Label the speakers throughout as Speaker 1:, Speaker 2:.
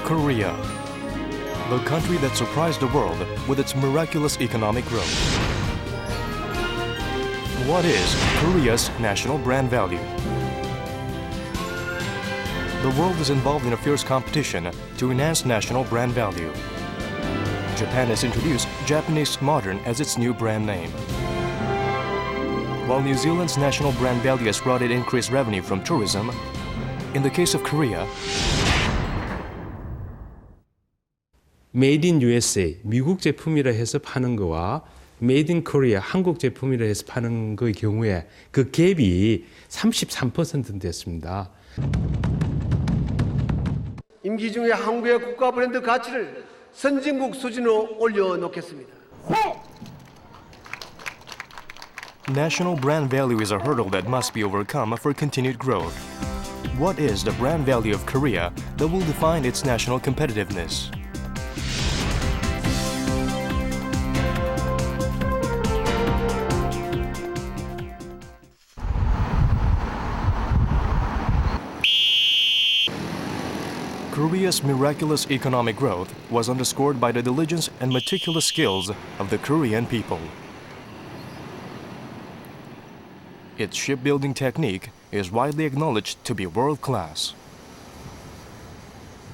Speaker 1: Korea, the country that surprised the world with its miraculous economic growth. What is Korea's national brand value? The world is involved in a fierce competition to enhance national brand value. Japan has introduced Japanese Modern as its new brand name. While New Zealand's national brand value has brought it increased revenue from tourism, in the case of Korea,
Speaker 2: Made in USA, 미국 제품이라 해서 파는 거와 Made in Korea, 한국 제품이라 해서 파는 거의 경우에 그 갭이 33% 됐습니다.
Speaker 3: 임기 중에 한국의 국가 브랜드 가치를 선진국 수준으로 올려놓겠습니다.
Speaker 1: national brand value is a hurdle that must be overcome for continued growth. What is the brand value of Korea that will define its national competitiveness? Korea's miraculous economic growth was underscored by the diligence and meticulous skills of the Korean people. Its shipbuilding technique is widely acknowledged to be world-class.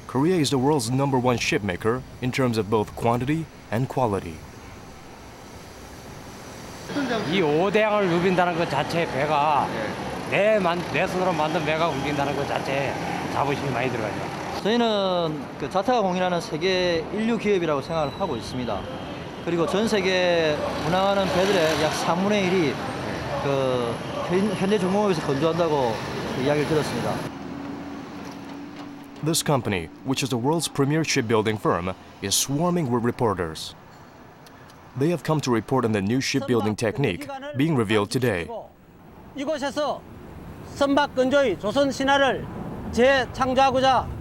Speaker 1: Korea is the world's #1 shipmaker in terms of both quantity and quality.
Speaker 4: 이 5대양을 누빈다는 것 자체 배가 내 손으로 만든 배가 움직인다는 것 자체 자부심이 많이 들어가죠.
Speaker 5: 저희는 그 자타가 공인하는 세계 인류 기업이라고 생각을 하고 있습니다. 그리고 전 세계 운항하는 배들의 약 3분의 1이 그 현재 중공업에서 건조한다고 이야기를 들었습니다.
Speaker 1: This company, which is the world's premier shipbuilding firm, is swarming with reporters. They have come to report on the new shipbuilding technique being revealed today.
Speaker 6: 이곳에서 선박 건조의 조선 신화를 재창조하고자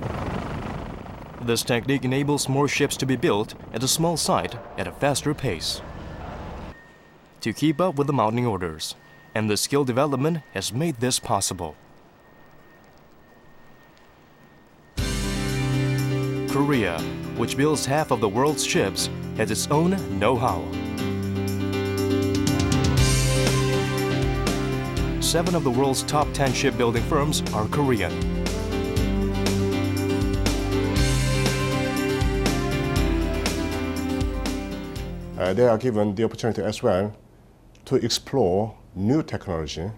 Speaker 1: This technique enables more ships to be built at a small site at a faster pace. To keep up with the mounting orders, and the skill development has made this possible. Korea, which builds half of the world's ships, has its own know-how. 7 of the world's top 10 shipbuilding firms are Korean.
Speaker 7: They are given the opportunity as well to explore new technology,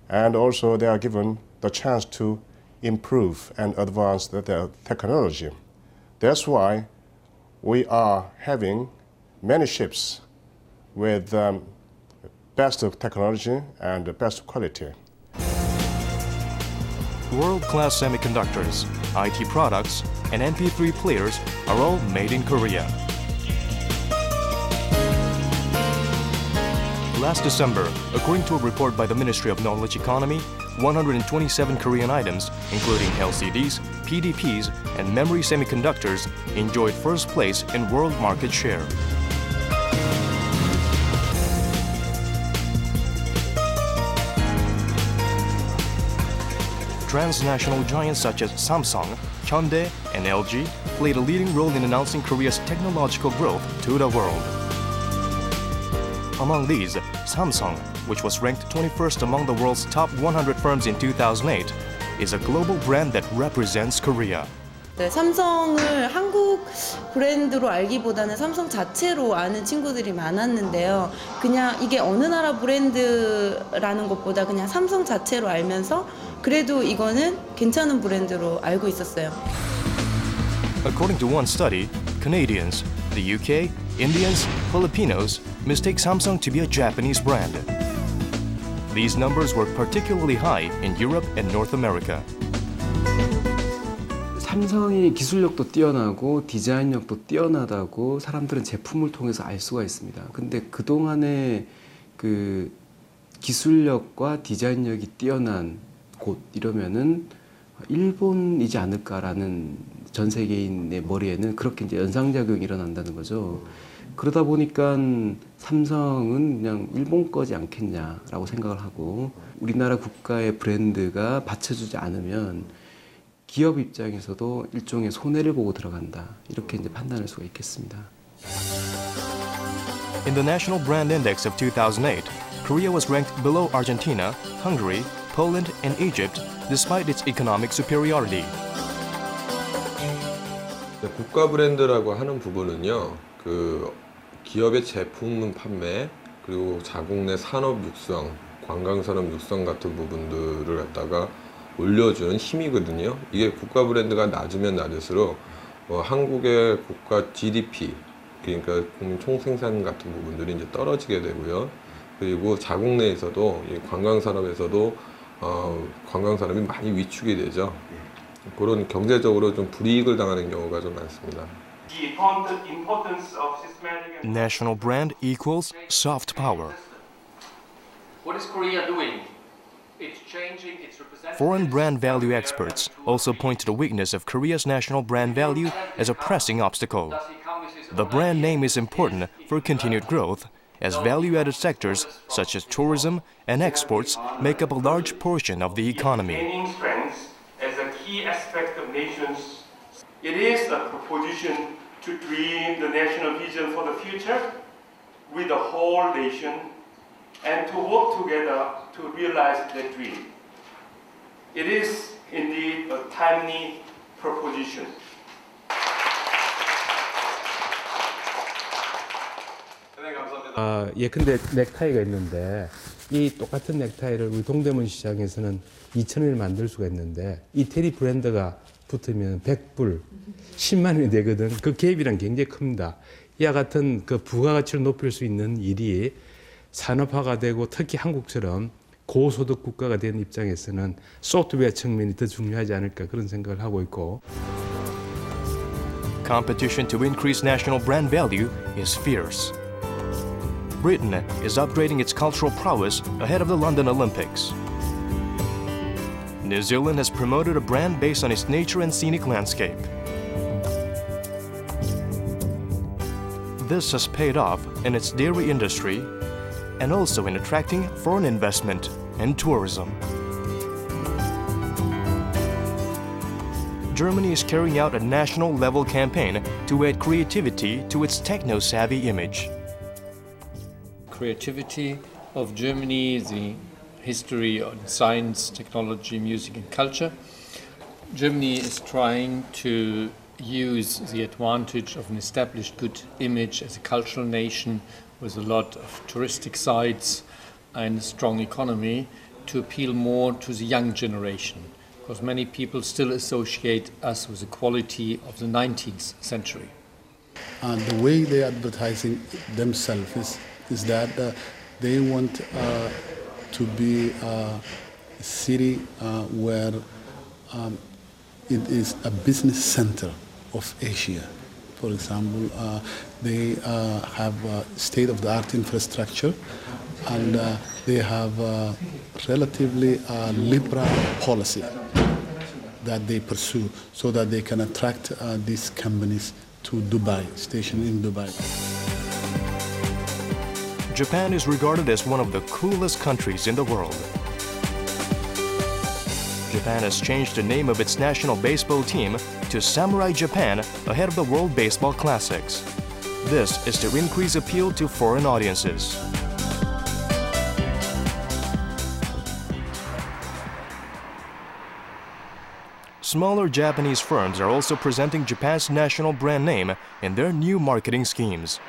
Speaker 7: and also they are given the chance to improve and advance their technology. That's why we are having many ships with best technology and best quality.
Speaker 1: World-class semiconductors, IT products, and MP3 players are all made in Korea. Last December, according to a report by the Ministry of Knowledge Economy, 127 Korean items, including LCDs, PDPs, and memory semiconductors, enjoyed first place in world market share. Transnational giants such as Samsung, Hyundai, and LG played a leading role in announcing Korea's technological growth to the world. Among these, Samsung, which was ranked 21st among the world's top 100 firms in 2008, is a global brand that represents Korea.
Speaker 8: 네, 삼성을 한국 브랜드로 알기보다는 삼성 자체로 아는 친구들이 많았는데요. 그냥 이게 어느 나라 브랜드라는 것보다 그냥 삼성 자체로 알면서 그래도 이거는 괜찮은 브랜드로 알고 있었어요.
Speaker 1: According to one study, Canadians, the UK, Indians, Filipinos mistake Samsung to be a Japanese brand. These numbers were particularly high in Europe and North America.
Speaker 2: 삼성이 기술력도 뛰어나고 디자인력도 뛰어나다고 사람들은 제품을 통해서 알 수가 있습니다. 근데 그동안의 그 기술력과 디자인력이 뛰어난 곳 이러면은 일본이지 않을까라는 전 세계인의 머리에는 그렇게 이제 연상작용이 일어난다는 거죠. 그러다 보니까 삼성은 그냥 일본 거지 않겠냐라고 생각을 하고 우리나라 국가의 브랜드가 받쳐주지 않으면 기업 입장에서도 일종의 손해를 보고 들어간다. 이렇게 이제 판단할 수가 있겠습니다.
Speaker 1: In the National Brand Index of 2008, Korea was ranked below Argentina, Hungary, Poland, and Egypt despite its economic superiority.
Speaker 9: 국가 브랜드라고 하는 부분은요, 그 기업의 제품 판매 그리고 자국 내 산업 육성, 관광 산업 육성 같은 부분들을 갖다가 올려주는 힘이거든요. 이게 국가 브랜드가 낮으면 낮을수록 한국의 국가 GDP, 그러니까 국민 총생산 같은 부분들이 이제 떨어지게 되고요. 그리고 자국 내에서도 이 관광 산업에서도 관광 산업이 많이 위축이 되죠. 그런 경제적으로 좀 불이익을 당하는 경우가 좀 많습니다.
Speaker 1: National brand equals soft power.
Speaker 10: What is Korea doing? It's changing its representation.
Speaker 1: Foreign brand value experts also point to the weakness of Korea's national brand value as a pressing obstacle. The brand name is important for continued growth, as value-added sectors such as tourism and exports make up a large portion of the economy.
Speaker 10: Gaining strength as a key aspect of nations. It is a proposition to dream the national vision for the future with the whole nation and to work together to realize that dream. It is indeed a timely proposition.
Speaker 11: 예컨대 넥타이가 있는데 이 똑같은 넥타이를 우리 동대문 시장에서는 2,000원에 만들 수가 있는데 이태리 브랜드가 붙으면 100불, 10만 원이 되거든. 그 갭이란 굉장히 큽니다. 이와 같은 그 부가가치를 높일 수 있는 일이 산업화가 되고 특히 한국처럼 고소득 국가가 된 입장에서는 소프트웨어 측면이 더 중요하지 않을까 그런 생각을 하고 있고.
Speaker 1: Competition to increase national brand value is fierce. Britain is upgrading its cultural prowess ahead of the London Olympics. New Zealand has promoted a brand based on its nature and scenic landscape. This has paid off in its dairy industry and also in attracting foreign investment and tourism. Germany is carrying out a national-level campaign to add creativity to its techno-savvy image.
Speaker 12: Creativity of Germany, the history on science, technology, music and culture. Germany is trying to use the advantage of an established good image as a cultural nation with a lot of touristic sites and a strong economy to appeal more to the young generation, because many people still associate us with the quality of the 19th century.
Speaker 13: The way they are advertising themselves is that they want to be a city where it is a business center of Asia. For example, they have state-of-the-art infrastructure and they have a relatively liberal policy that they pursue so that they can attract these companies to Dubai, stationed in Dubai.
Speaker 1: Japan is regarded as one of the coolest countries in the world. Japan has changed the name of its national baseball team to Samurai Japan ahead of the World Baseball Classics. This is to increase appeal to foreign audiences. Smaller Japanese firms are also presenting Japan's national brand name in their new marketing schemes.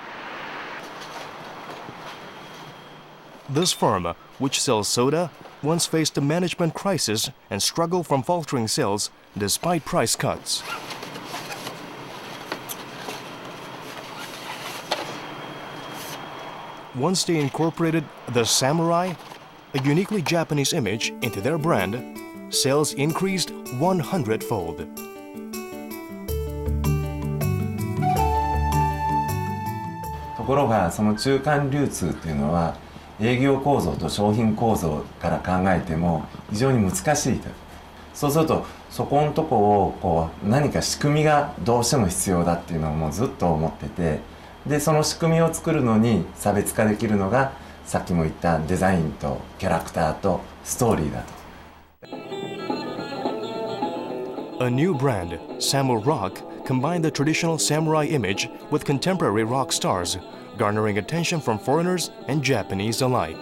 Speaker 1: This firm, which sells soda, once faced a management crisis and struggled from faltering sales despite price cuts. Once they incorporated the samurai, a uniquely Japanese image, into their brand, sales increased 100-fold.
Speaker 14: ところがその中間流通っていうのは営業構造と商品構造から考えても非常に難しいと。そうするとそこのとこを何か仕組みがどうしても必要だっていうのをもうずっと思ってて、でその仕組みを作るのに差別化できるのがさっきも言ったデザインとキャラクターとストーリーだと。
Speaker 1: A new brand, Samurai Rock, combined the traditional samurai image with contemporary rock stars, garnering attention from foreigners and Japanese alike.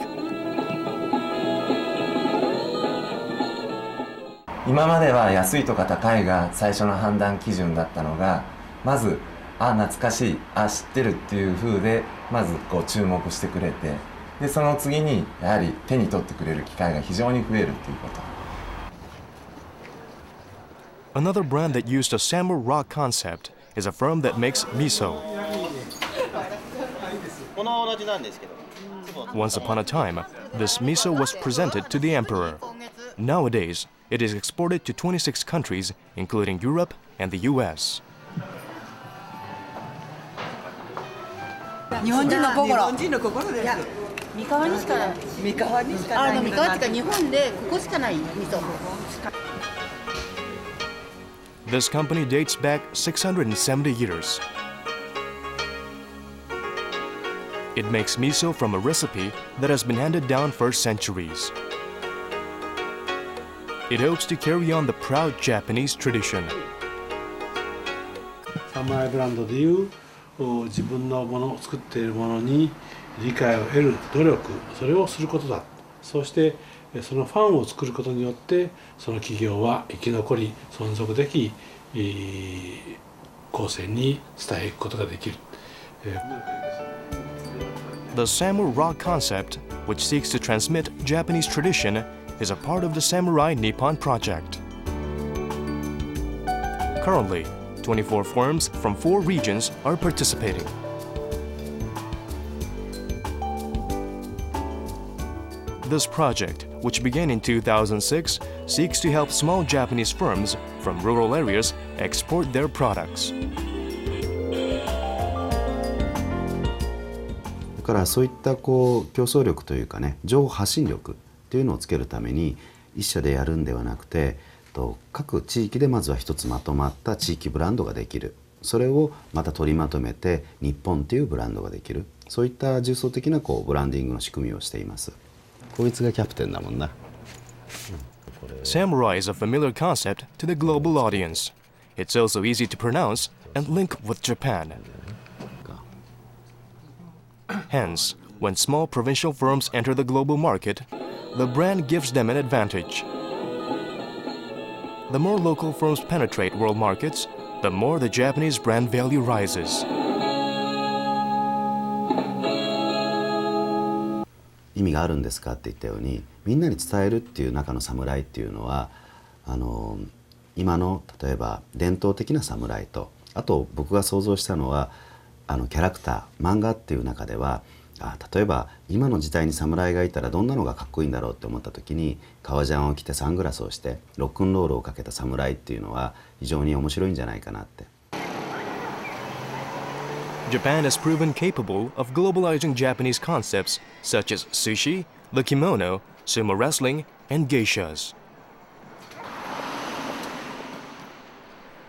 Speaker 14: 今までは安いとか高いが最初の判断基準だったのが、まず懐かしい、知ってるっていう風でまず注目してくれて、でその次にやはり手に取ってくれる機会が非常に増えるっていうこと。
Speaker 1: Another brand that used a Samurai Rock concept is a firm that makes miso. Once upon a time, this miso was presented to the emperor. Nowadays, it is exported to 26 countries, including Europe and the US.
Speaker 15: 日本人の心。日本人の心です。三河にしかない。三河にしかない。三河ってか日本でここしかない味噌。
Speaker 1: This company dates back 670 years. It makes miso from a recipe that has been handed down for centuries. It hopes to carry on the proud Japanese tradition.
Speaker 16: サムライブランドでいう自分のものを作っているものに理解を得る努力、それをすることだ。そしてそのファンを作ることによってその企業は生き残り存続でき、後世に伝えていくことができる。
Speaker 1: The Samurai Rock concept, which seeks to transmit Japanese tradition, is a part of the Samurai Nippon project. Currently, 24 firms from 4 regions are participating. This project, which began in 2006, seeks to help small Japanese firms from rural areas export their products.
Speaker 17: だからそういった競争力というかね、情報発信力っていうのをつけるために一社でやるんではなくて、各地域でまずは一つまとまった地域ブランドができる。それをまた取りまとめて日本っていうブランドができる。そういった重層的なブランディングの仕組みをしています。こいつがキャプテンだもんな。
Speaker 1: Samurai is a familiar concept to the global audience. It's also easy to pronounce and link with Japan. Hence, when small provincial firms enter the global market, the brand gives them an advantage. The more local firms penetrate world markets, the more the Japanese brand value rises.
Speaker 17: 意味があるんですかって言ったように、みんなに伝えるっていう中の侍っていうのは今の例えば伝統的な侍と、あと僕が想像したのはキャラクター漫画っていう中では例えば今の時代に侍がいたらどんなのがかっこいいんだろうって思った時に、革ジャンを着てサングラスをしてロックンロールをかけた侍っていうのは非常に面白いんじゃないかなって。
Speaker 1: Japan has proven capable of globalizing Japanese concepts such as sushi, the kimono, sumo wrestling, and geishas.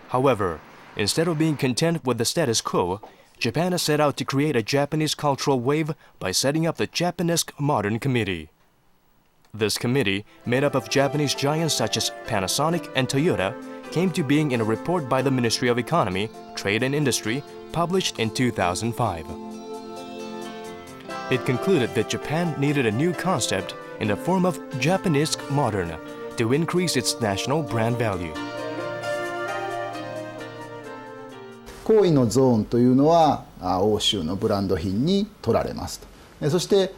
Speaker 1: However, instead of being content with the status quo, Japan has set out to create a Japanese cultural wave by setting up the Japanesque Modern Committee. This committee, made up of Japanese giants such as Panasonic and Toyota, came to being in a report by the Ministry of Economy, Trade and Industry, published in 2005. It concluded that Japan needed a new concept in the form of Japanesque Modern to increase its national brand value.
Speaker 18: 高位のゾーンというのは欧州のブランド品に取られますと。そして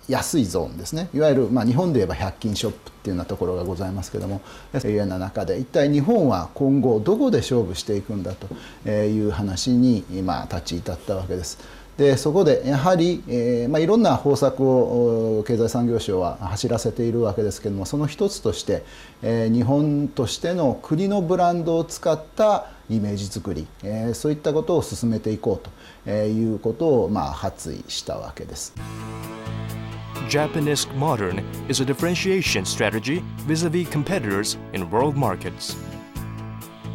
Speaker 18: 安いゾーンですね、いわゆる日本で言えば100均ショップっていうようなところがございますけども、そういうような中で一体日本は今後どこで勝負していくんだという話に今立ち至ったわけです。でそこでやはり、いろんな方策を経済産業省は走らせているわけですけども、その一つとして、日本としての国のブランドを使ったイメージ作り、そういったことを進めていこうということを発意したわけです。
Speaker 1: Japanesque Modern is a differentiation strategy vis-a-vis competitors in world markets.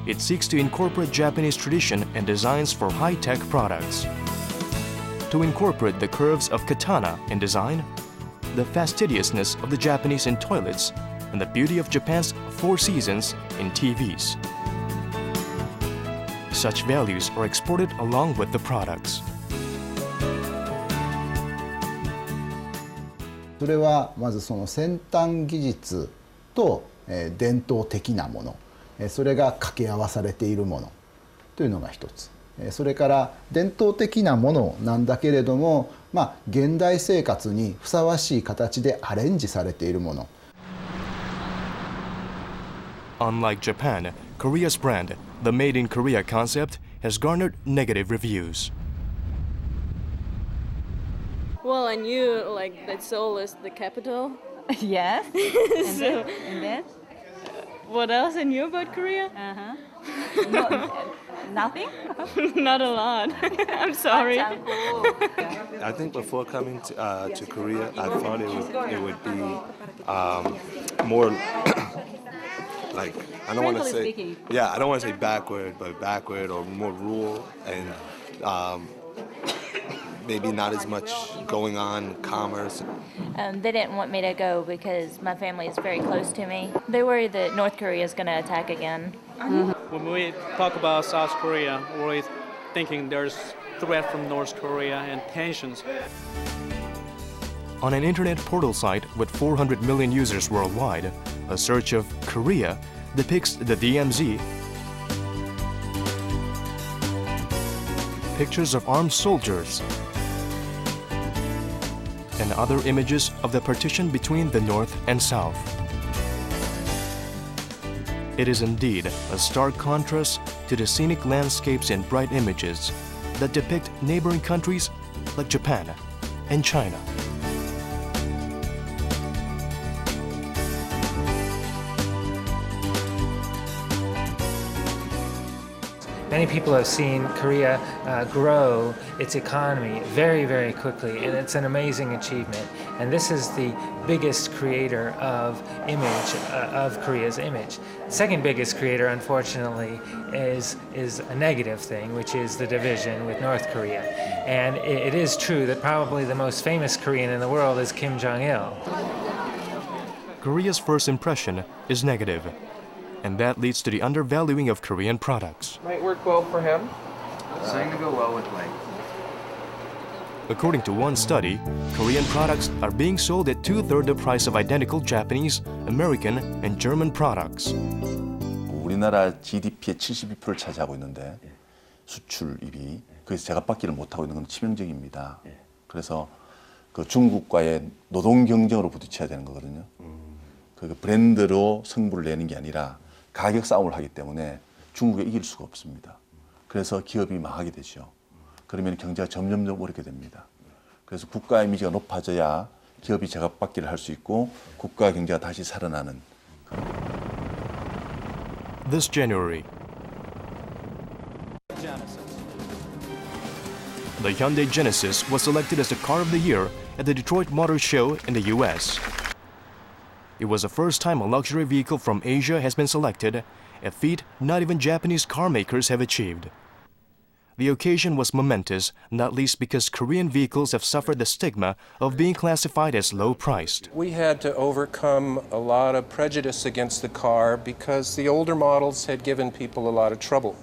Speaker 1: It seeks to incorporate Japanese tradition and designs for high-tech products. To incorporate the curves of katana in design, the fastidiousness of the Japanese in toilets, and the beauty of Japan's 4 seasons in TVs. Such values are exported along with the products.
Speaker 18: それはまずその先端技術と伝統的なもの、それが掛け合わされているものというのが一つ。それから伝統的なものなんだけれども、現代生活にふさわしい形でアレンジされているもの。
Speaker 1: Unlike Japan, Korea's brand, the Made in Korea concept, has garnered negative reviews.
Speaker 19: Well, I knew like that Seoul is the capital.
Speaker 15: Yes.
Speaker 19: So,
Speaker 15: And then?
Speaker 19: what else I knew about Korea?
Speaker 15: Nothing?
Speaker 19: Not a lot. I'm sorry.
Speaker 20: I think before coming to Korea, I thought it would be more like, I don't want to say, I don't want to say backward, but backward or more rural and maybe not as much going on commerce.
Speaker 21: They didn't want me to go because my family is very close to me. They worry that North Korea is going to attack again.
Speaker 22: When we talk about South Korea, we're thinking there's threat from North Korea and tensions.
Speaker 1: On an internet portal site with 400 million users worldwide, a search of Korea depicts the DMZ, pictures of armed soldiers, and other images of the partition between the North and South. It is indeed a stark contrast to the scenic landscapes and bright images that depict neighboring countries like Japan and China.
Speaker 23: Many people have seen Korea grow its economy very, very quickly, and it's an amazing achievement. And this is the biggest creator of image, of Korea's image. The second biggest creator, unfortunately, is a negative thing, which is the division with North Korea. And it is true that probably the most famous Korean in the world is Kim Jong-il.
Speaker 1: Korea's first impression is negative, and that leads to the undervaluing of Korean products.
Speaker 24: Might work well for him.
Speaker 2: It's going to go well with like.
Speaker 1: According to one study, Korean products are being sold at 2/3 the price of identical Japanese, American, and German products.
Speaker 25: 우리나라 GDP의 72%를 차지하고 있는데 수출입이 그래서 제값받기를 못하고 있는 건 치명적입니다. 그래서 그 중국과의 노동 경쟁으로 부딪혀야 되는 거거든요. 그 브랜드로 승부를 내는 게 아니라 가격 싸움을 하기 때문에 중국에 이길 수가 없습니다. 그래서 기업이 망하게 되죠. 그러면 경제가 점점 어렵게 됩니다. 그래서 국가 이미지가 높아져야 기업이 제값받기를 할 수 있고 국가 경제가 다시 살아나는.
Speaker 1: This January, the Hyundai Genesis was selected as the car of the year at the Detroit Motor Show in the U.S. It was the first time a luxury vehicle from Asia has been selected, a feat not even Japanese car makers have achieved. The occasion was momentous, not least because Korean vehicles have suffered the stigma of being classified as low-priced.
Speaker 26: We had to overcome a lot of prejudice against the car because the older models had given people a lot of trouble.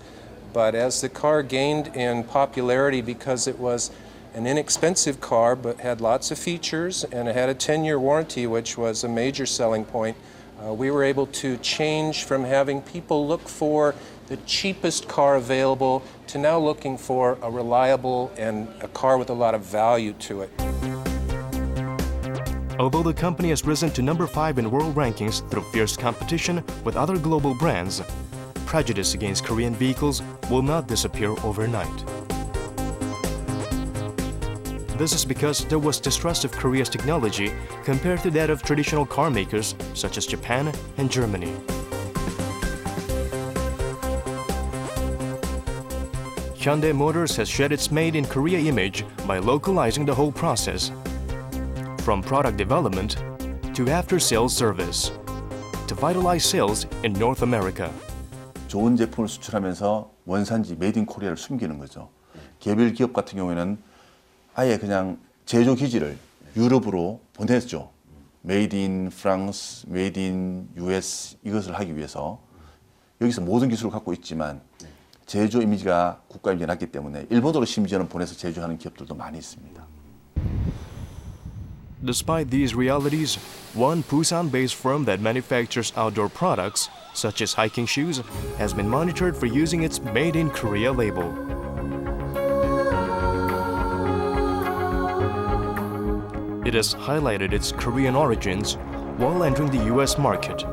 Speaker 26: But as the car gained in popularity because it was an inexpensive car but had lots of features and it had a 10-year warranty, which was a major selling point, we were able to change from having people look for the cheapest car available to now looking for a reliable and a car with a lot of value to it.
Speaker 1: Although the company has risen to number 5 in world rankings through fierce competition with other global brands, prejudice against Korean vehicles will not disappear overnight. This is because there was distrust of Korea's technology compared to that of traditional car makers such as Japan and Germany. Hyundai Motors has shed its Made in Korea image by localizing the whole process, from product development to after-sales service, to vitalize sales in North America.
Speaker 25: 좋은 제품을 수출하면서 원산지 메이드 인 코리아를 숨기는 거죠. 개별 기업 같은 경우에는 아예 그냥 제조 기지를 유럽으로 보냈죠. 메이드 인 프랑스, 메이드 인 US 이것을 하기 위해서 여기서 모든 기술을 갖고 있지만 제조 이미지가 국가 이미지가 낮기 때문에 일본으로 심지어는 보내서 제조하는 기업들도 많이 있습니다.
Speaker 1: Despite these realities, one Busan-based firm that manufactures outdoor products, such as hiking shoes, has been monitored for using its Made in Korea label. It has highlighted its Korean origins while entering the US market.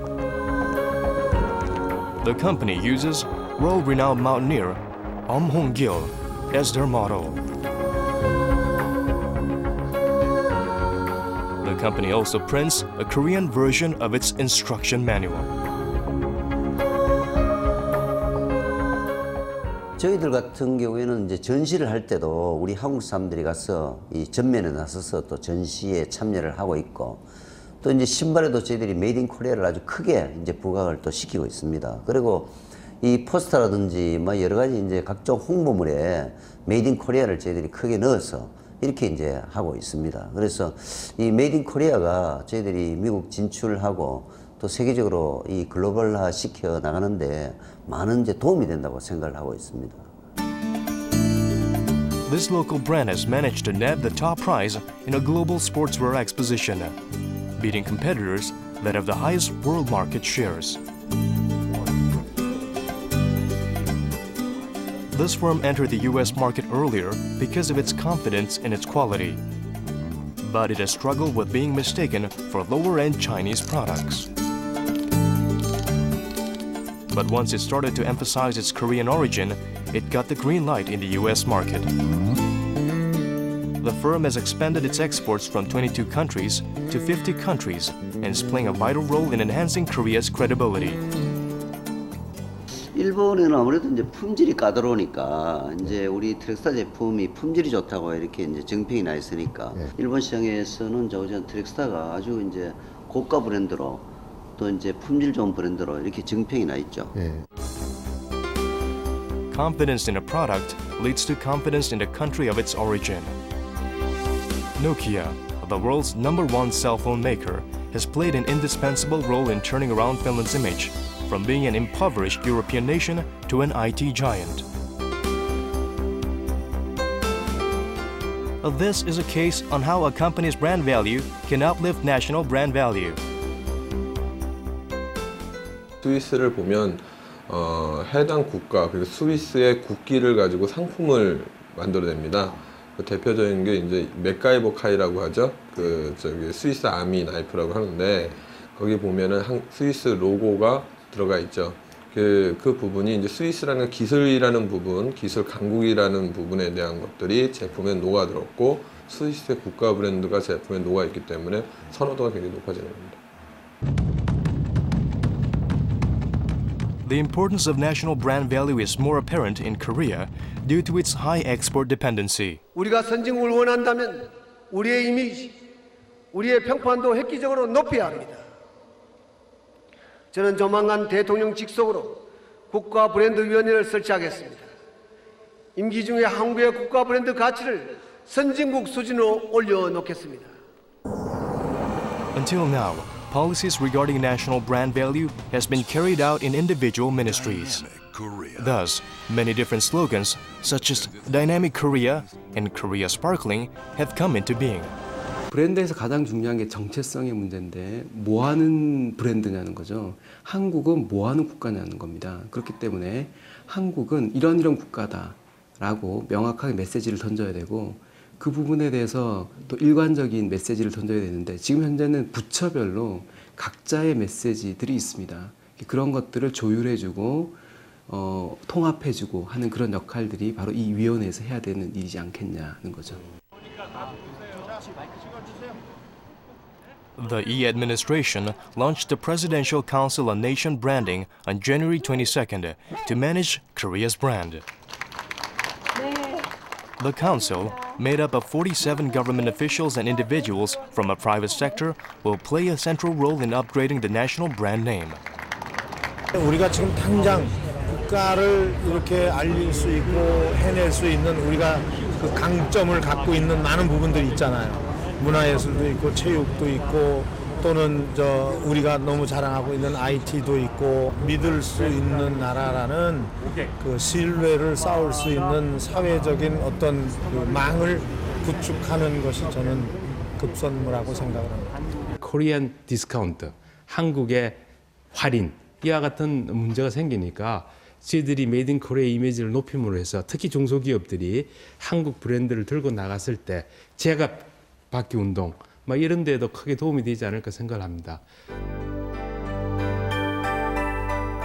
Speaker 1: The company uses world-renowned mountaineer Hong-gil as their model. The company also prints a Korean version of its instruction manual.
Speaker 3: 저희들 같은 경우에는 이제 전시를 할 때도 우리 한국 사람들이 가서 이 전면에 나서서 또 전시에 참여를 하고 있고, 또 이제 신발에도 저희들이 메이드 인 코리아를 아주 크게 이제 부각을 또 시키고 있습니다. 그리고 이 포스터라든지 뭐 여러 가지 이제 각종 홍보물에 메이드 인 코리아를 저희들이 크게 넣어서 이렇게 이제 하고 있습니다. 그래서 이 메이드 인 코리아가 저희들이 미국 진출하고 또 세계적으로 이 글로벌화 시켜 나가는데 많은 이제 도움이 된다고 생각을 하고 있습니다.
Speaker 1: This local brand has managed to nab the top prize in a global sportswear exposition, beating competitors that have the highest world market shares. This firm entered the US market earlier because of its confidence in its quality. But it has struggled with being mistaken for lower-end Chinese products. But once it started to emphasize its Korean origin, it got the green light in the US market. The firm has expanded its exports from 22 countries to 50 countries and is playing a vital role in enhancing Korea's credibility.
Speaker 3: 일본에는 아무래도 이제 품질이 까다로우니까 이제 우리 트랙스타 제품이 품질이 좋다고 이렇게 이제 정평이 나 있으니까 일본 시장에서는 저전 트랙스타가 아주 이제 고가 브랜드로 또 이제 품질 좋은 브랜드로 이렇게 정평이 나 있죠.
Speaker 1: Confidence in a product leads to confidence in the country of its origin. Nokia, the world's #1 cell phone maker, has played an indispensable role in turning around Finland's image from being an impoverished European nation to an IT giant. This is a case on how a company's brand value can uplift national brand value.
Speaker 9: 스위스를 보면 해당 국가 그리고 스위스의 국기를 가지고 상품을 만들어냅니다. 그 대표적인 게 이제 맥가이버 카이라고 하죠. 그 저기 스위스 아미 나이프라고 하는데 거기 보면은 스위스 로고가 들어가 있죠. 그 부분이 이제 스위스라는 기술이라는 부분, 기술 강국이라는 부분에 대한 것들이 제품에 녹아들었고 스위스의 국가 브랜드가 제품에 녹아 있기 때문에 선호도가 굉장히 높아지는 겁니다.
Speaker 1: The importance of national brand value is more apparent in Korea due to its high export dependency.
Speaker 4: 우리가 선진국을 원한다면 우리의 이미지, 우리의 평판도 획기적으로 높여야 합니다. 저는 조만간 대통령 직속으로 국가브랜드위원회를 설치하겠습니다. 임기 중에 한국의 국가브랜드 가치를 선진국 수준으로 올려놓겠습니다.
Speaker 1: Until now, policies regarding national brand value has been carried out in individual ministries. Thus, many different slogans such as Dynamic Korea and Korea Sparkling have come into being.
Speaker 2: 브랜드에서 가장 중요한 게 정체성의 문제인데 뭐 하는 브랜드냐는 거죠. 한국은 뭐 하는 국가냐는 겁니다. 그렇기 때문에 한국은 이런 국가다라고 명확하게 메시지를 던져야 되고 그 부분에 대해서 또 일관적인 메시지를 던져야 되는데 지금 현재는 부처별로 각자의 메시지들이 있습니다. 그런 것들을 조율해주고 통합해주고 하는 그런 역할들이 바로 이 위원회에서 해야 되는 일이지 않겠냐는 거죠.
Speaker 1: The Yi administration launched the Presidential Council on Nation Branding on January 22nd to manage Korea's brand. The council, made up of 47 government officials and individuals from a private sector, will play a central role in upgrading the national brand name.
Speaker 5: 우리가 지금 당장 국가를 이렇게 알릴 수 있고 해낼 수 있는 우리가 그 강점을 갖고 있는 많은 부분들이 있잖아요. 문화예술도 있고 체육도 있고 또 또는 우리가 너무 자랑하고 있는 IT도 있고 믿을 수 있는 나라라는 그 신뢰를 쌓을 수 있는 사회적인 어떤 그 망을 구축하는 것이 저는 급선무라고 생각을 합니다.
Speaker 6: 코리안 디스카운트, 한국의 할인 이와 같은 문제가 생기니까 저희들이 메이드 인 코리아 이미지를 높임으로 해서 특히 중소기업들이 한국 브랜드를 들고 나갔을 때 제값 받기 운동 이런 데에도 크게 도움이 되지 않을까 생각을 합니다.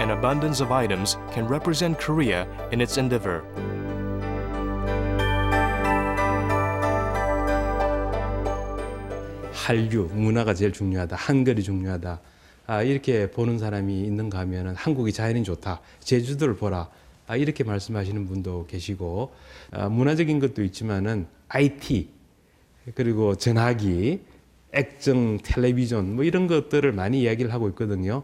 Speaker 1: An abundance of items can represent Korea in its endeavor.
Speaker 6: 한류, 문화가 제일 중요하다, 한글이 중요하다. 이렇게 보는 사람이 있는가 하면 한국이 자연이 좋다, 제주도를 보라. 이렇게 말씀하시는 분도 계시고 문화적인 것도 있지만은 IT 그리고 전화기, 액정, 텔레비전 이런 것들을 많이 이야기를 하고 있거든요.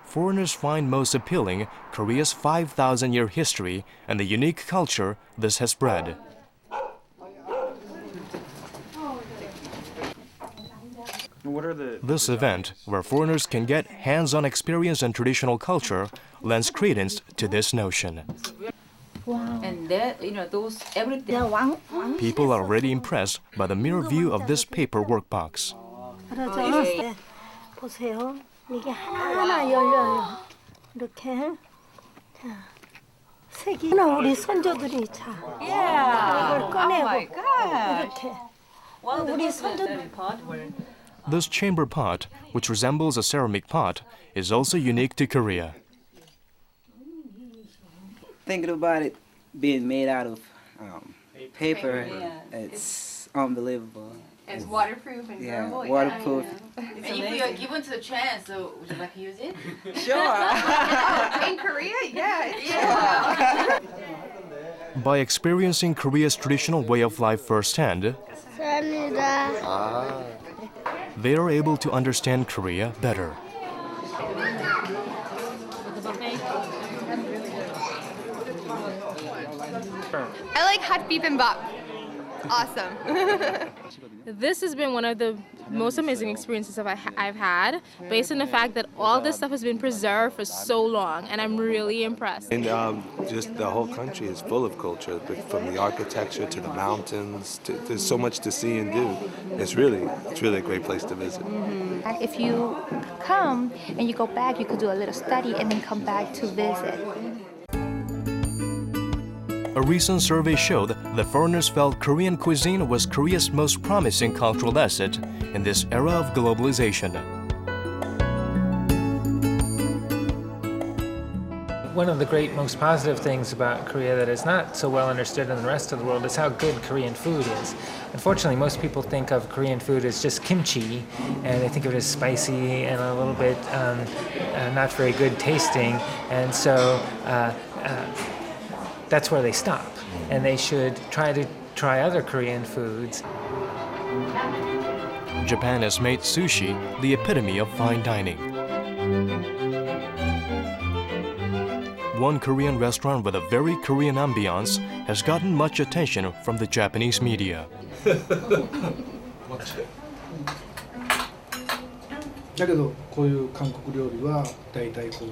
Speaker 1: Foreigners find most appealing Korea's 5,000-year history and the unique culture this has bred. This event, where foreigners can get hands-on experience in traditional culture, lends credence to this notion.
Speaker 15: Wow. And that, those everything.
Speaker 1: People are already impressed by the mere view of this paper workbox.
Speaker 7: 보세요. 이게 하나하나 열려요. 이렇게. 자, 색이 우리 선조들이 자. 이걸 꺼내고 이렇게. 우리 선조들.
Speaker 1: This chamber pot, which resembles a ceramic pot, is also unique to Korea.
Speaker 8: Thinking about it being made out of paper, it's unbelievable.
Speaker 10: It's waterproof and durable.
Speaker 8: Waterproof.
Speaker 10: And if we are given to the chance, so would you like to use it?
Speaker 8: Sure.
Speaker 10: In Korea, yeah.
Speaker 1: By experiencing Korea's traditional way of life firsthand, they are able to understand Korea better.
Speaker 10: I like hot bibimbap. Awesome.
Speaker 19: This has been one of the most amazing experiences I've had, based on the fact that all this stuff has been preserved for so long, and I'm really impressed.
Speaker 20: And just the whole country is full of culture, from the architecture to the mountains. There's so much to see and do. It's really a great place to visit.
Speaker 21: Mm-hmm. If you come and you go back, you could do a little study and then come back to visit.
Speaker 1: A recent survey showed that foreigners felt Korean cuisine was Korea's most promising cultural asset in this era of globalization.
Speaker 23: One of the great, most positive things about Korea that is not so well understood in the rest of the world is how good Korean food is. Unfortunately, most people think of Korean food as just kimchi, and they think of it as spicy and a little bit not very good tasting, and so that's where they stop, and they should try other Korean foods.
Speaker 1: Japan has made sushi the epitome of fine dining. One Korean restaurant with a very Korean ambiance has gotten much attention from the Japanese media.
Speaker 11: だけどこういう韓国料理は大体こう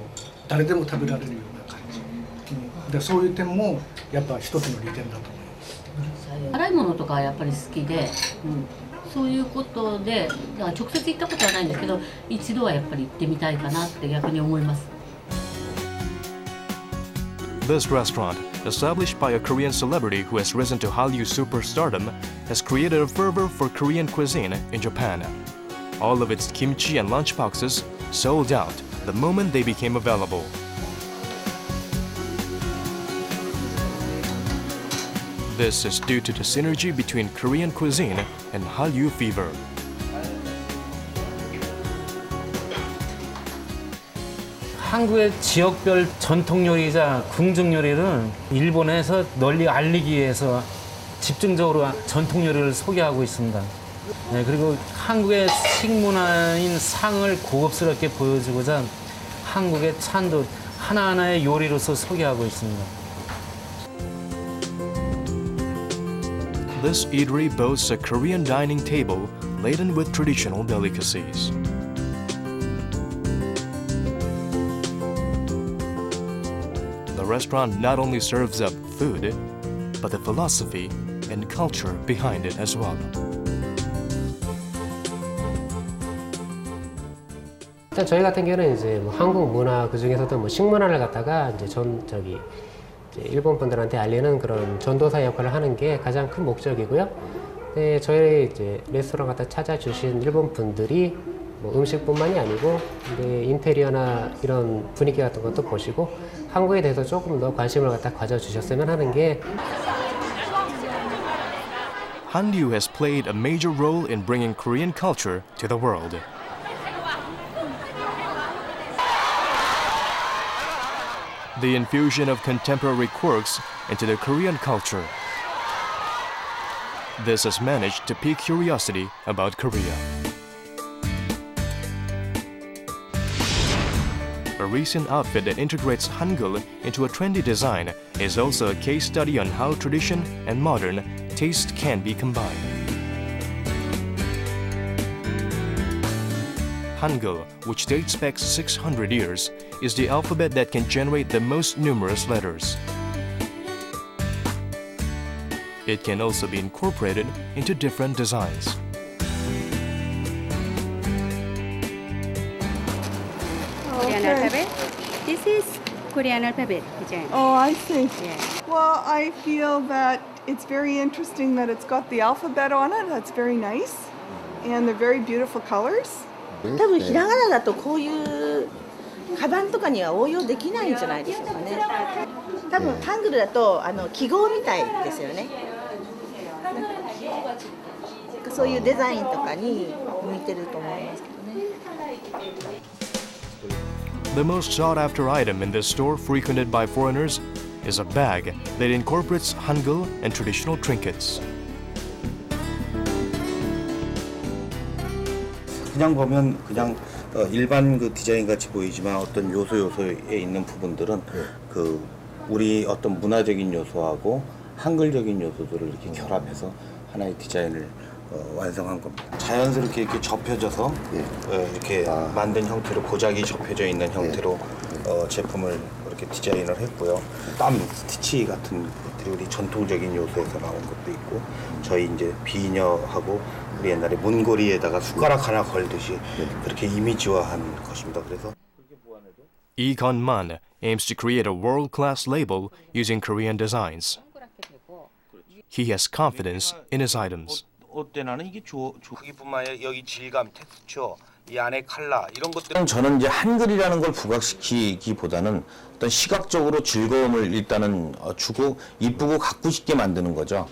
Speaker 11: 誰でも食べられるような感じ。でそういう点もやっぱ一つの利点だと思います。
Speaker 24: 辛いものとかやっぱり好きで、そういうことで、だから直接行ったことはないんですけど、一度はやっぱり行ってみたいかなって逆に思います。
Speaker 1: This restaurant, established by a Korean celebrity who has risen to Hallyu superstardom, has created a fervor for Korean cuisine in Japan. All of its kimchi and lunchboxes sold out the moment they became available. This is due to the synergy between Korean cuisine and Hallyu fever.
Speaker 27: 한국의 지역별 전통 요리이자 궁중 요리를 일본에서 널리 알리기 위해서 집중적으로 전통 요리를 소개하고 있습니다. 네, 그리고 한국의 식문화인 상을 고급스럽게 보여주고자 한국의 찬도 하나하나의 요리로서 소개하고 있습니다.
Speaker 1: This eatery boasts a Korean dining table laden with traditional delicacies. The restaurant not only serves up food, but the philosophy and culture behind it as well.
Speaker 12: 일단 저희 같은 경우는 이제 뭐 한국 문화 그 중에서도 뭐 식문화를 갖다가 이제 이제 일본 분들한테 알리는 그런 전도사 역할을 하는 게 가장 큰 목적이고요. 네, 저희 이제 레스토랑 갖다 찾아주신 일본 분들이 뭐 음식뿐만이 아니고 이제 인테리어나 이런 분위기 같은 것도 보시고 한국에 대해서 조금 더 관심을 갖다 가져주셨으면 하는 게.
Speaker 1: Hallyu has played a major role in bringing Korean culture to the world. The infusion of contemporary quirks into the Korean culture. This has managed to pique curiosity about Korea. A recent outfit that integrates Hangul into a trendy design is also a case study on how tradition and modern taste can be combined. Hangul, which dates back 600 years, is the alphabet that can generate the most numerous letters. It can also be incorporated into different designs.
Speaker 13: Korean alphabet. This is Korean alphabet design.
Speaker 14: Oh, I see.
Speaker 13: Yeah.
Speaker 14: Well, I feel that it's very interesting that it's got the alphabet on it. That's very nice. And they're very beautiful colors.
Speaker 15: 多分ひらがなだとこういうカバンとかには応用できないんじゃないでしょうかね。多分ハングルだと記号みたいですよね。そういうデザインとかに向いてると思いますけどね。
Speaker 1: The most sought-after item in this store frequented by foreigners is a bag that incorporates Hangul and traditional trinkets.
Speaker 16: 그냥 보면 그냥 일반 그 디자인 같이 보이지만 어떤 요소에 있는 부분들은 그 우리 어떤 문화적인 요소하고 한글적인 요소들을 이렇게 결합해서 하나의 디자인을 완성한 겁니다. 자연스럽게 이렇게 접혀져서 이렇게 만든 형태로 고작이 접혀져 있는 형태로 제품을 이렇게 디자인을 했고요. 땀, 스티치 같은 것들이 우리 전통적인 요소에서 나온 것도 있고 저희 이제 비녀하고 우리 옛날에 문고리에다가 숟가락 하나 걸듯이 그렇게 이미지화한 것입니다. 그래서
Speaker 1: Econ Man aims to create a world-class label using Korean designs. He has confidence in his items.
Speaker 16: 어때 나는 이게 크기뿐만 아니라 여기 질감, 텍스처, 이 안에 컬러 이런 것들은 저는 이제 한글이라는 걸 부각시키기보다는 어떤 시각적으로 즐거움을 일단은 주고 이쁘고 갖고 싶게 만드는 거죠.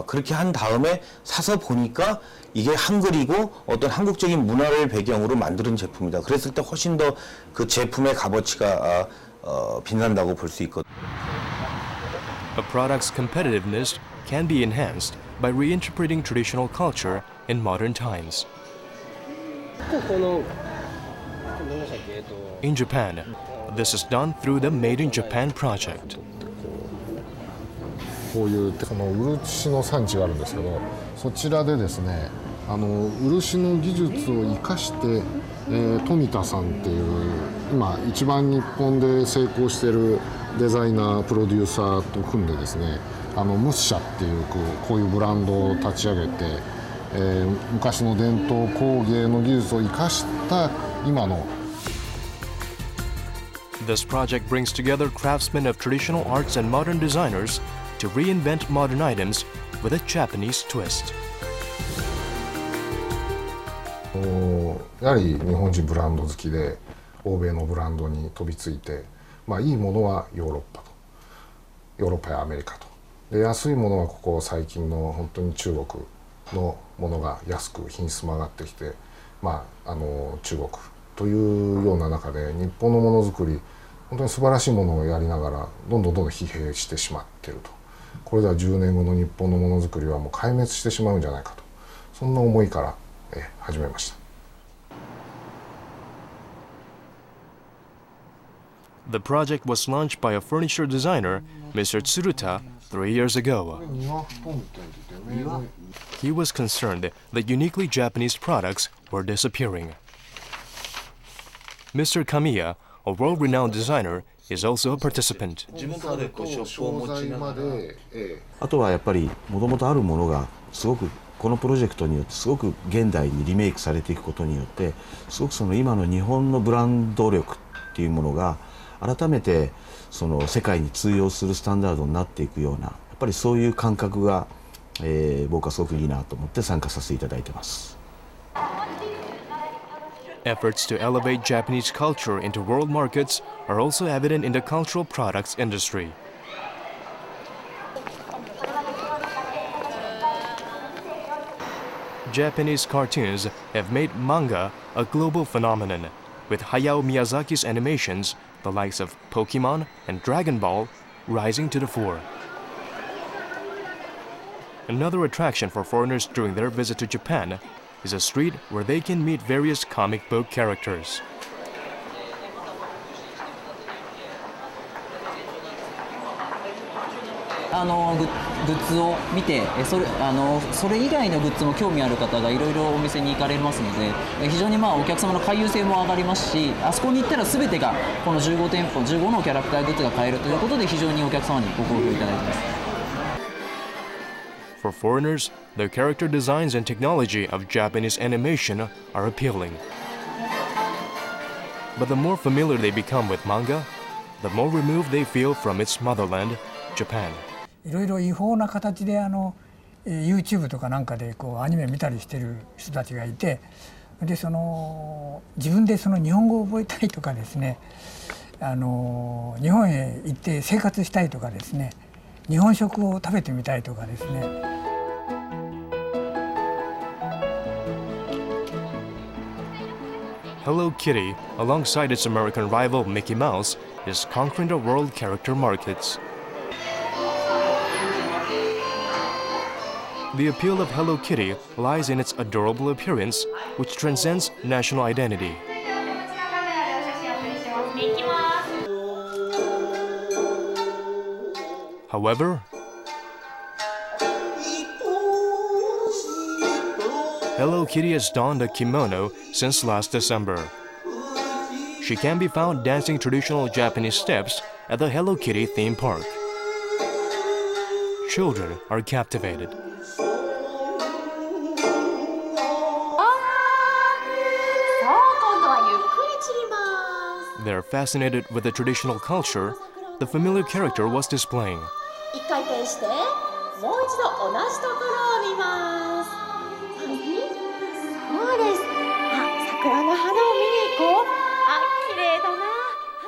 Speaker 16: 그렇게 한 다음에 사서 보니까 이게 한글이고 어떤 한국적인 문화를 배경으로 만드는 제품이다. 그랬을 때 훨씬 더 그 제품의 값어치가 빛난다고 볼 수 있거든요.
Speaker 1: A product's competitiveness can be enhanced by reinterpreting traditional culture in modern times. In Japan, this is done through the Made in Japan project.
Speaker 17: こういう漆の産地があるんですけど、そちらでですね、漆の技術を生かして、富田さんっていう今一番日本で成功しているデザイナープロデューサーと組んでですね、ムッシャっていうこういうブランドを立ち上げて、昔の伝統工芸の技術を生かした今の
Speaker 1: This project brings together craftsmen of traditional arts and modern designers to reinvent modern items with a Japanese twist.
Speaker 17: やはり日本人ブランド好きで欧米のブランドに飛びついて、いいものはヨーロッパやアメリカとで安いものはここ最近の本当に中国のものが安く品質も上がってきて、中国というような中で日本のものづくり本当に素晴らしいものをやりながらどんどん疲弊してしまっていると。これでは10年後の日本のものづくりはもう壊滅してしまうんじゃないかと、そんな思いから始めました。
Speaker 1: The project was launched by a furniture designer, Mr. Tsuruta, 3 years ago. He was concerned that uniquely Japanese products were disappearing. Mr. Kamiya, a world-renowned designer, is also a participant.
Speaker 16: あとはやっぱりもともとあるものがすごくこのプロジェクトによってすごく現代にリメイクされていくことによってすごくその今の日本のブランド力っていうものが改めてその世界に通用するスタンダードになっていくようなやっぱりそういう感覚が、僕はすごくいいなと思って参加させていただいてます。
Speaker 1: Efforts to elevate Japanese culture into world markets are also evident in the cultural products industry. Japanese cartoons have made manga a global phenomenon, with Hayao Miyazaki's animations, the likes of Pokemon and Dragon Ball, rising to the fore. Another attraction for foreigners during their visit to Japan is a street where they can meet various comic book characters.
Speaker 3: グッズを見てそれ以外のグッズも興味ある方がいろいろお店に行かれますので非常にお客様の回遊性も上がりますしあそこに行ったら全てがこの15店舗15のキャラクターグッズが買えるということで非常にお客様にご好評いただいています。
Speaker 1: For foreigners, the character designs and technology of Japanese animation are appealing. But the more familiar they become with manga, the more removed they feel from its motherland, Japan.
Speaker 4: いろいろ違法な形でYouTube とかなんかでアニメ見たりしてる人たちがいて、で自分で日本語を覚えたいとかですね、日本へ行って生活したいとかですね、日本食を食べてみたいとかですね。
Speaker 1: Hello Kitty, alongside its American rival Mickey Mouse, is conquering the world character markets. The appeal of Hello Kitty lies in its adorable appearance, which transcends national identity. However, Hello Kitty has donned a kimono since last December. She can be found dancing traditional Japanese steps at the Hello Kitty theme park. Children are captivated. They're fascinated with the traditional culture the familiar character was displaying.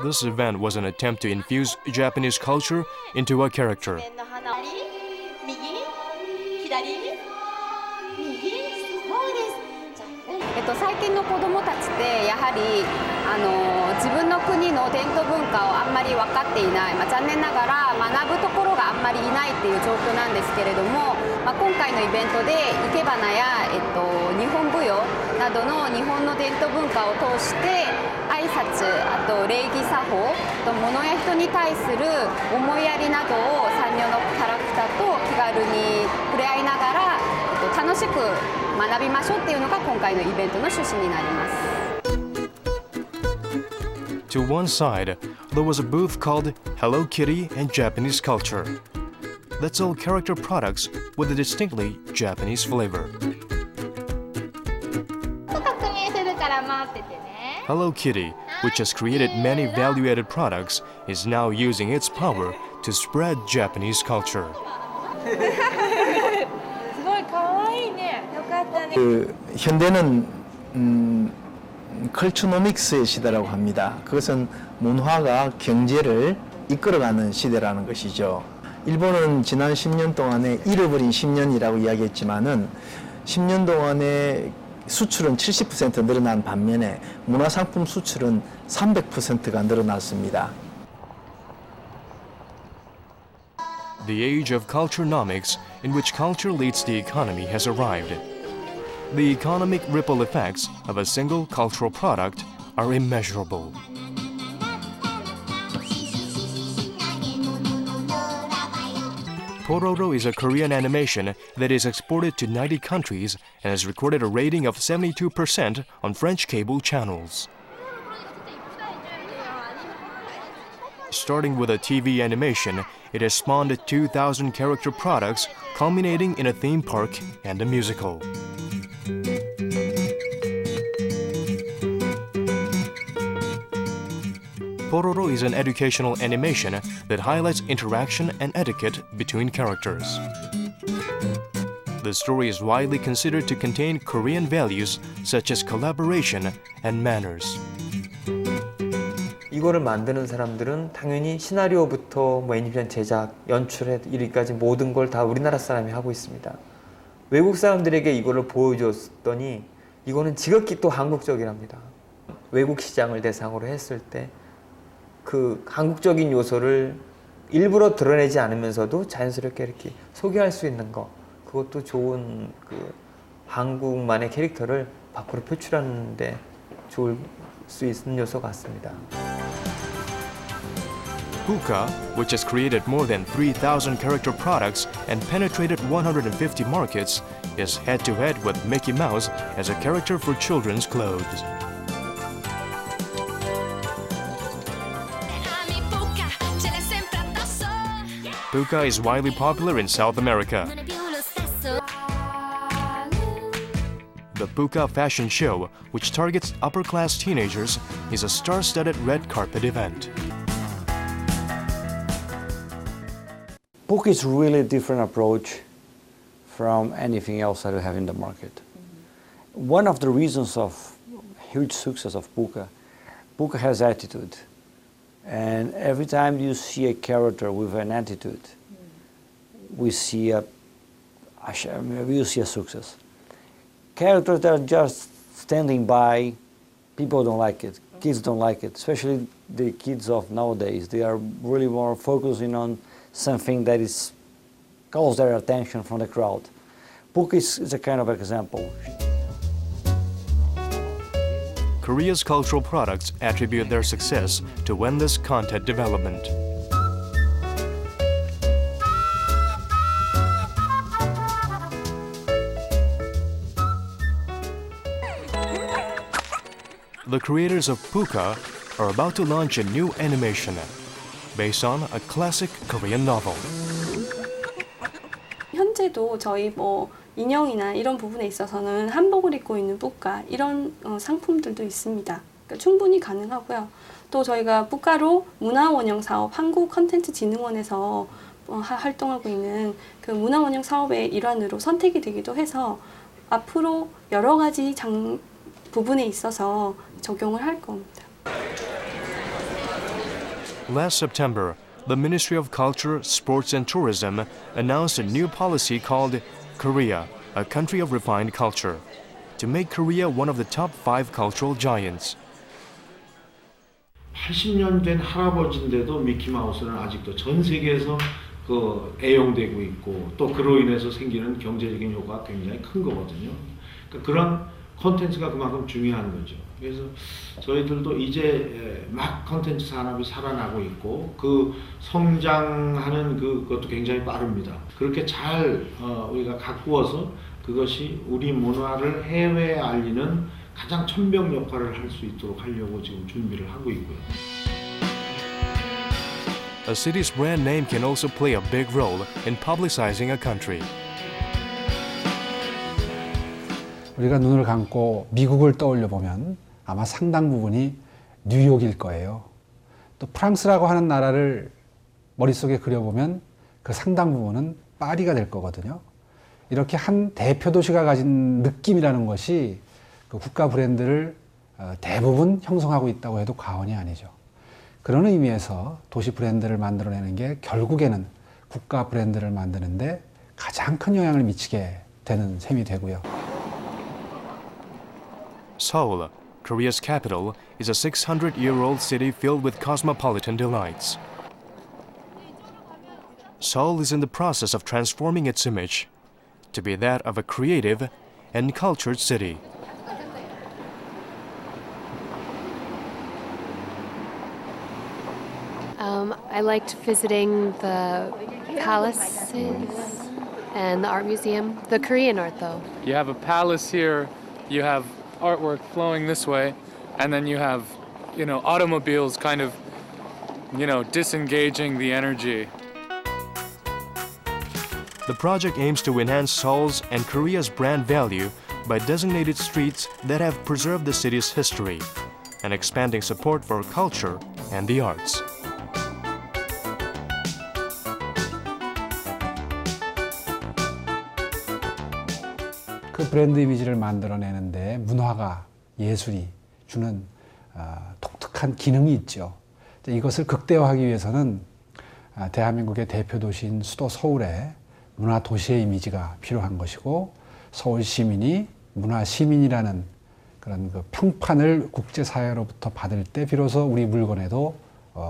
Speaker 1: This event was an attempt to infuse Japanese culture into a character.
Speaker 9: 最近の子どもたちってやはり自分の国の伝統文化をあんまり分かっていない、残念ながら学ぶところがあんまりいないっていう状況なんですけれども、今回のイベントで生け花や、日本舞踊などの日本の伝統文化を通して挨拶、あと礼儀作法、物や人に対する思いやりなどを産業のキャラクターと気軽に触れ合いながら、楽しく学びましょうっていうのが今回のイベントの趣旨になります。
Speaker 1: To one side, there was a booth called Hello Kitty and Japanese Culture. That sold character products with a distinctly Japanese flavor. Hello Kitty, which has created many value-added products, is now using its power to spread Japanese culture.
Speaker 5: 현대는 컬처노믹스의 시대라고 합니다. 그것은 문화가 경제를 이끌어가는 시대라는 것이죠. 일본은 지난 10년 동안에 잃어버린 10년이라고 이야기했지만은 10년 동안에 수출은 70% 늘어난 반면에 문화상품 수출은 300%가 늘어났습니다.
Speaker 1: The age of culturenomics, in which culture leads the economy, has arrived. The economic ripple effects of a single cultural product are immeasurable. Pororo is a Korean animation that is exported to 90 countries and has recorded a rating of 72% on French cable channels. Starting with a TV animation, it has spawned 2,000 character products, culminating in a theme park and a musical. Pororo is an educational animation that highlights interaction and etiquette between characters. The story is widely considered to contain Korean values such as collaboration and manners.
Speaker 2: 이거를 만드는 사람들은 당연히 시나리오부터 애니메이션 제작, 연출에 이르기까지 모든 걸 다 우리나라 사람이 하고 있습니다. 외국 사람들에게 이거를 보여줬더니 이거는 지극히 또 한국적이랍니다. 외국 시장을 대상으로 했을 때 그 한국적인 요소를 일부러 드러내지 않으면서도 자연스럽게 이렇게 소개할 수 있는 거, 그것도 좋은 그 한국만의 캐릭터를 밖으로 표출하는 데 좋을 수 있는 요소 같습니다.
Speaker 1: Puka, which has created more than 3,000 character products and penetrated 150 markets, is head-to-head with Mickey Mouse as a character for children's clothes. Puka is widely popular in South America. The Puka Fashion Show, which targets upper-class teenagers, is a star-studded red carpet event.
Speaker 6: Puka is really a different approach from anything else that we have in the market. One of the reasons of huge success of Puka has attitude. And every time you see a character with an attitude, we see a success. Characters that are just standing by, people don't like it. Kids don't like it, especially the kids of nowadays. They are really more focusing on something that calls their attention from the crowd. Puka is a kind of example.
Speaker 1: Korea's cultural products attribute their success to endless content development. The creators of Puka are about to launch a new animation based on a classic Korean novel.
Speaker 7: 현재도 저희 인형이나 이런 부분에 있어서는 한복을 입고 있는 뿌까 이런 상품들도 있습니다. 그러니까 충분히 가능하고요. 또 저희가 뿌까로 문화원형 사업, 한국컨텐츠진흥원에서 활동하고 있는 그 문화원형 사업의 일환으로 선택이 되기도 해서 앞으로 여러 가지 부분에 있어서 적용을 할 겁니다.
Speaker 1: Last September, the Ministry of Culture, Sports and Tourism announced a new policy called Korea, a country of refined culture, to make Korea one of the top 5 cultural giants.
Speaker 5: 80년 된 할아버지인데도 미키마우스는 아직도 전 세계에서 애용되고 있고 또 그로 인해서 생기는 경제적인 효과가 굉장히 큰 거거든요. 그러니까 그런 콘텐츠가 그만큼 중요한 거죠. 그래서 저희들도 이제 막 콘텐츠 산업이 살아나고 있고 그 성장하는 그것도 굉장히 빠릅니다. 그렇게 잘 우리가 가꾸어서 그것이 우리 문화를 해외에 알리는 가장 천병 역할을 할 수 있도록 하려고 지금 준비를 하고 있고요.
Speaker 1: A city's brand name can also play a big role in publicizing a country.
Speaker 18: 우리가 눈을 감고 미국을 떠올려 보면 아마 상당 부분이 뉴욕일 거예요. 또 프랑스라고 하는 나라를 머릿속에 그려보면 그 상당 부분은 파리가 될 거거든요. 이렇게 한 대표 도시가 가진 느낌이라는 것이 그 국가 브랜드를 대부분 형성하고 있다고 해도 과언이 아니죠. 그런 의미에서 도시 브랜드를 만들어내는 게 결국에는 국가 브랜드를 만드는데 가장 큰 영향을 미치게 되는 셈이 되고요.
Speaker 1: Seoul, Korea's capital, is a 600-year-old city filled with cosmopolitan delights. Seoul is in the process of transforming its image to be that of a creative and cultured city.
Speaker 8: I liked visiting the palaces and the art museum. The Korean art, though.
Speaker 10: You have a palace here, you have artwork flowing this way, and then you have, automobiles kind of, disengaging the energy.
Speaker 1: The project aims to enhance Seoul's and Korea's brand value by designated streets that have preserved the city's history and expanding support for culture and the arts.
Speaker 18: 그 브랜드 이미지를 만들어내는데 문화가, 예술이 주는 독특한 기능이 있죠. 이것을 극대화하기 위해서는 대한민국의 대표 도시인 수도 서울에 문화 도시의 이미지가 필요한 것이고, 서울 시민이 문화 시민이라는 그런 그 평판을 국제사회로부터 받을 때 비로소 우리 물건에도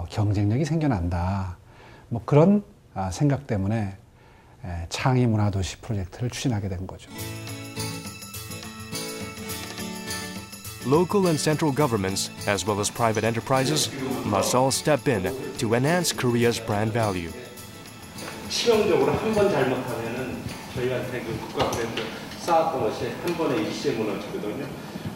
Speaker 18: 경쟁력이 생겨난다. 뭐 그런 생각 때문에 창의 문화도시 프로젝트를 추진하게 된 거죠.
Speaker 1: Local and central governments, as well as private enterprises, must all step in to enhance Korea's brand value.
Speaker 19: 치명적으로 한 번 잘못하면은 저희한테 그 국가브랜드 쌓았던 것이 한 번에 일시에 무너지거든요.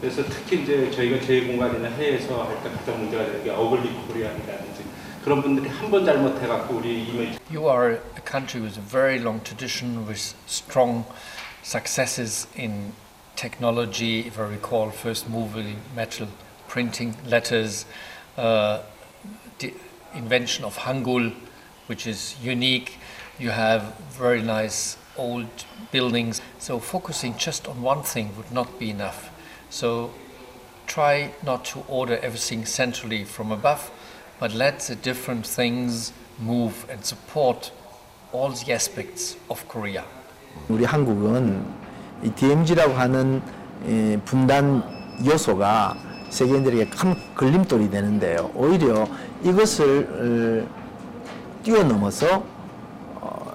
Speaker 19: 그래서 특히 이제 저희가 제 공간이나 해외에서 할 때 가장 문제가 되는 게 어글리 코리안이라든지 그런 분들이 한 번 잘못해갖고 우리 이미지.
Speaker 20: You are a country with a very long tradition, with strong successes in technology. If I recall, first move in metal printing, letters, the invention of Hangul, which is unique. You have very nice old buildings. So focusing just on one thing would not be enough. So try not to order everything centrally from above, but let the different things move and support all the aspects of Korea.
Speaker 22: 우리 한국은 이 DMZ라고 하는 분단 요소가 세계인들에게 큰 걸림돌이 되는데요. 오히려 이것을 뛰어넘어서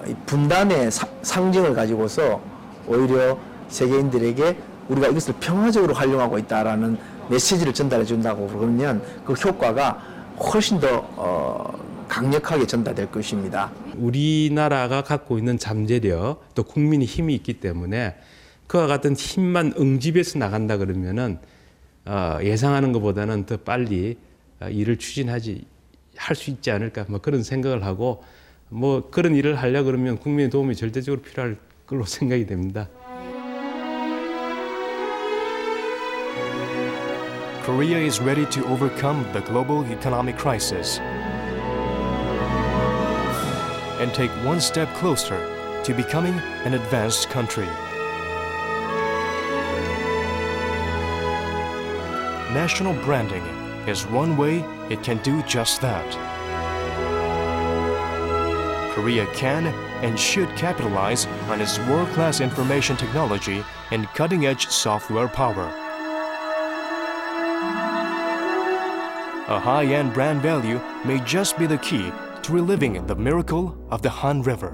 Speaker 22: 이 분단의 상징을 가지고서 오히려 세계인들에게 우리가 이것을 평화적으로 활용하고 있다라는 메시지를 전달해 준다고 그러면 그 효과가 훨씬 더 강력하게 전달될 것입니다.
Speaker 25: 우리나라가 갖고 있는 잠재력 또 국민의 힘이 있기 때문에 그와 같은 힘만 응집해서 나간다 그러면은 예상하는 것보다는 더 빨리 일을 추진하지 할 수 있지 않을까 뭐 그런 생각을 하고 뭐 그런 일을 하려 그러면 국민의 도움이 절대적으로 필요할 걸로 생각이 됩니다.
Speaker 1: Korea is ready to overcome the global economic crisis and take one step closer to becoming an advanced country. National branding is one way it can do just that. Korea can and should capitalize on its world-class information technology and cutting-edge software power. A high-end brand value may just be the key to reliving the miracle of the Han River.